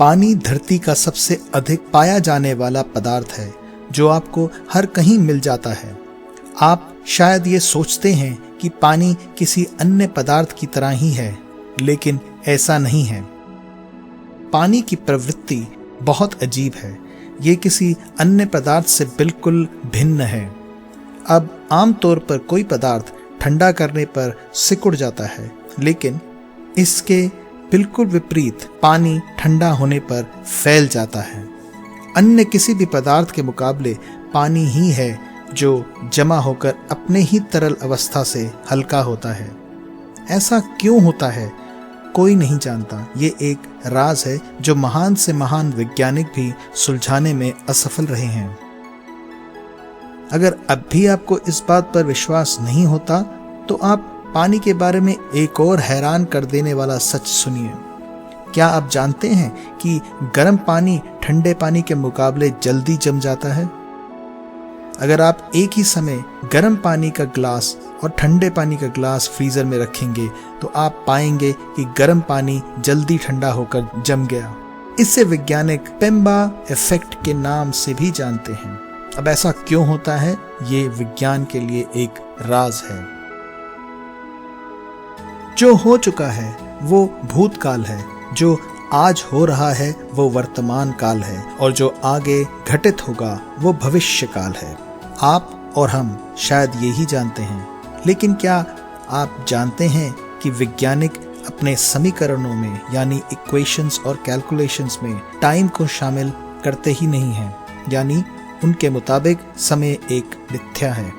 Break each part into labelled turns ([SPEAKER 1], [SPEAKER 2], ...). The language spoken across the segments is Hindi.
[SPEAKER 1] पानी धरती का सबसे अधिक पाया जाने वाला पदार्थ है जो आपको हर कहीं मिल जाता है। आप शायद ये सोचते हैं कि पानी किसी अन्य पदार्थ की तरह ही है, लेकिन ऐसा नहीं है। पानी की प्रवृत्ति बहुत अजीब है। ये किसी अन्य पदार्थ से बिल्कुल भिन्न है। अब आमतौर पर कोई पदार्थ ठंडा करने पर सिकुड़ जाता है, लेकिन इसके बिल्कुल विपरीत पानी ठंडा होने पर फैल जाता है। अन्य किसी भी पदार्थ के मुकाबले पानी ही है जो जमा होकर अपने ही तरल अवस्था से हल्का होता है। ऐसा क्यों होता है, कोई नहीं जानता। ये एक राज है जो महान से महान वैज्ञानिक भी सुलझाने में असफल रहे हैं। अगर अब भी आपको इस बात पर विश्वास नहीं होता, तो आप पानी के बारे में एक और हैरान कर देने वाला सच सुनिए। क्या आप जानते हैं कि गर्म पानी ठंडे पानी के मुकाबले जल्दी जम जाता है? अगर आप एक ही समय गर्म पानी का ग्लास और ठंडे पानी का ग्लास फ्रीजर में रखेंगे, तो आप पाएंगे कि गर्म पानी जल्दी ठंडा होकर जम गया। इसे वैज्ञानिक पेम्बा इफेक्ट के नाम से भी जानते हैं। अब ऐसा क्यों होता है, ये विज्ञान के लिए एक राज है। जो हो चुका है वो भूतकाल है, जो आज हो रहा है वो वर्तमान काल है, और जो आगे घटित होगा वो भविष्य काल है। आप और हम शायद यही जानते हैं, लेकिन क्या आप जानते हैं कि वैज्ञानिक अपने समीकरणों में यानी इक्वेशंस और कैलकुलेशंस में टाइम को शामिल करते ही नहीं हैं, यानी उनके मुताबिक समय एक मिथ्या है।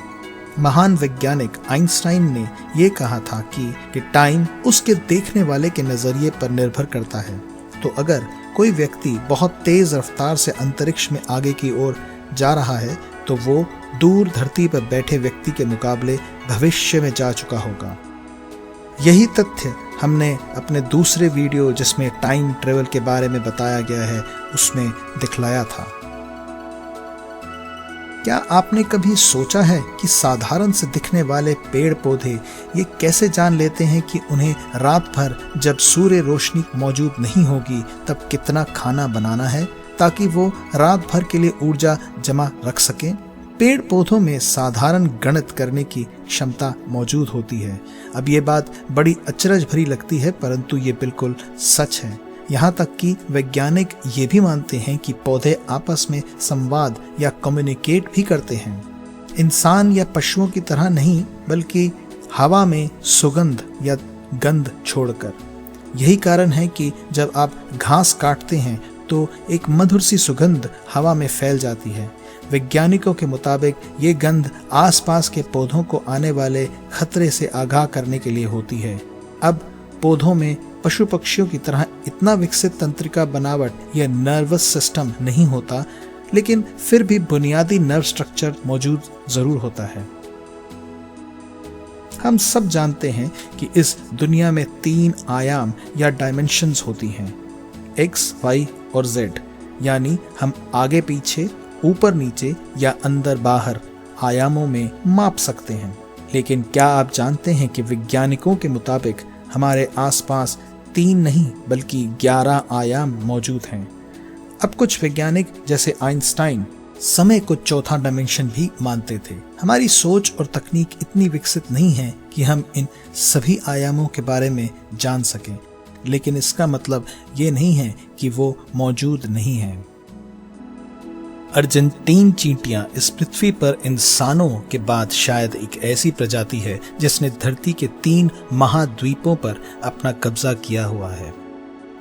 [SPEAKER 1] महान वैज्ञानिक आइंस्टाइन ने यह कहा था कि टाइम उसके देखने वाले के नजरिए पर निर्भर करता है। तो अगर कोई व्यक्ति बहुत तेज रफ्तार से अंतरिक्ष में आगे की ओर जा रहा है, तो वो दूर धरती पर बैठे व्यक्ति के मुकाबले भविष्य में जा चुका होगा। यही तथ्य हमने अपने दूसरे वीडियो, जिसमें टाइम ट्रेवल के बारे में बताया गया है, उसमें दिखलाया था। क्या आपने कभी सोचा है कि साधारण से दिखने वाले पेड़ पौधे ये कैसे जान लेते हैं कि उन्हें रात भर जब सूर्य रोशनी मौजूद नहीं होगी तब कितना खाना बनाना है, ताकि वो रात भर के लिए ऊर्जा जमा रख सकें? पेड़ पौधों में साधारण गणित करने की क्षमता मौजूद होती है। अब ये बात बड़ी अचरज भरी लगती है, परंतु ये बिल्कुल सच है। यहाँ तक कि वैज्ञानिक ये भी मानते हैं कि पौधे आपस में संवाद या कम्युनिकेट भी करते हैं। इंसान या पशुओं की तरह नहीं, बल्कि हवा में सुगंध या गंध छोड़कर। यही कारण है कि जब आप घास काटते हैं तो एक मधुर सी सुगंध हवा में फैल जाती है। वैज्ञानिकों के मुताबिक ये गंध आसपास के पौधों को आने वाले खतरे से आगाह करने के लिए होती है। अब पौधों में पशु पक्षियों की तरह इतना विकसित तंत्रिका बनावट या नर्वस सिस्टम नहीं होता, लेकिन फिर भी बुनियादी नर्व स्ट्रक्चर मौजूद जरूर होता है। हम सब जानते हैं कि इस दुनिया में 3 आयाम या डायमेंशंस होती हैं, X, Y और Z, यानी हम आगे पीछे, ऊपर नीचे या अंदर बाहर आयामों में माप सकते हैं। लेकिन क्या आप जानते हैं कि वैज्ञानिकों के मुताबिक हमारे आसपास 3 नहीं बल्कि 11 आयाम मौजूद हैं। अब कुछ वैज्ञानिक जैसे आइंस्टाइन समय को चौथा डायमेंशन भी मानते थे। हमारी सोच और तकनीक इतनी विकसित नहीं है कि हम इन सभी आयामों के बारे में जान सकें, लेकिन इसका मतलब ये नहीं है कि वो मौजूद नहीं हैं। अर्जेंटीन चींटियां इस पृथ्वी पर इंसानों के बाद शायद एक ऐसी प्रजाति है जिसने धरती के 3 महाद्वीपों पर अपना कब्जा किया हुआ है।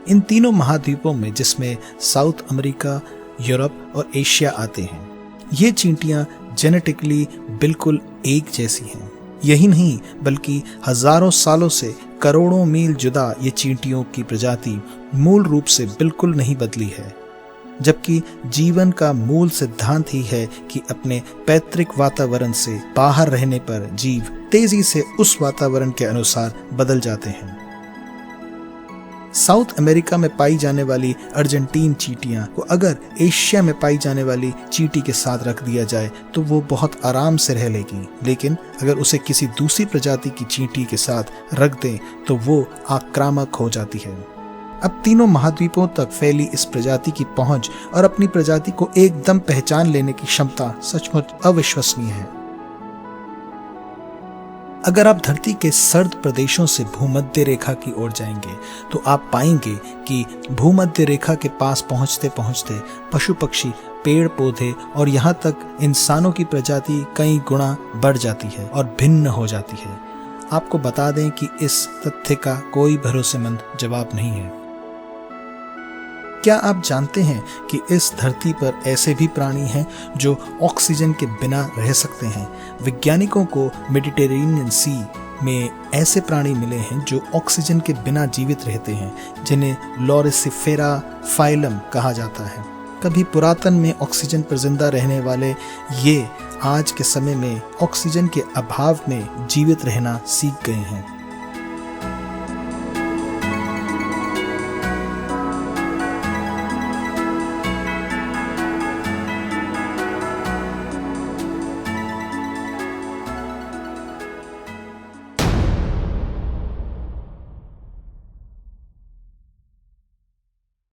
[SPEAKER 1] इन तीनों महाद्वीपों में, जिसमें साउथ अमेरिका, यूरोप और एशिया आते हैं, ये चींटियां जेनेटिकली बिल्कुल एक जैसी हैं। यही नहीं बल्कि हजारों सालों से करोड़ों मील जुदा ये चींटियों की प्रजाति मूल रूप से बिल्कुल नहीं बदली है, जबकि जीवन का मूल सिद्धांत ही है कि अपने पैतृक वातावरण से बाहर रहने पर जीव तेजी से उस वातावरण के अनुसार बदल जाते हैं। साउथ अमेरिका में पाई जाने वाली अर्जेंटीन चींटियां को अगर एशिया में पाई जाने वाली चींटी के साथ रख दिया जाए तो वो बहुत आराम से रह लेगी, लेकिन अगर उसे किसी दूसरी प्रजाति की चींटी के साथ रख दें तो वो आक्रामक हो जाती है। अब तीनों महाद्वीपों तक फैली इस प्रजाति की पहुंच और अपनी प्रजाति को एकदम पहचान लेने की क्षमता सचमुच अविश्वसनीय है। अगर आप धरती के सर्द प्रदेशों से भूमध्य रेखा की ओर जाएंगे तो आप पाएंगे कि भूमध्य रेखा के पास पहुंचते पहुंचते पशु पक्षी, पेड़ पौधे और यहाँ तक इंसानों की प्रजाति कई गुना बढ़ जाती है और भिन्न हो जाती है। आपको बता दें कि इस तथ्य का कोई भरोसेमंद जवाब नहीं है। क्या आप जानते हैं कि इस धरती पर ऐसे भी प्राणी हैं जो ऑक्सीजन के बिना रह सकते हैं? वैज्ञानिकों को मेडिटेरेनियन सी में ऐसे प्राणी मिले हैं जो ऑक्सीजन के बिना जीवित रहते हैं, जिन्हें लॉरिसिफेरा फाइलम कहा जाता है। कभी पुरातन में ऑक्सीजन पर जिंदा रहने वाले ये आज के समय में ऑक्सीजन के अभाव में जीवित रहना सीख गए हैं।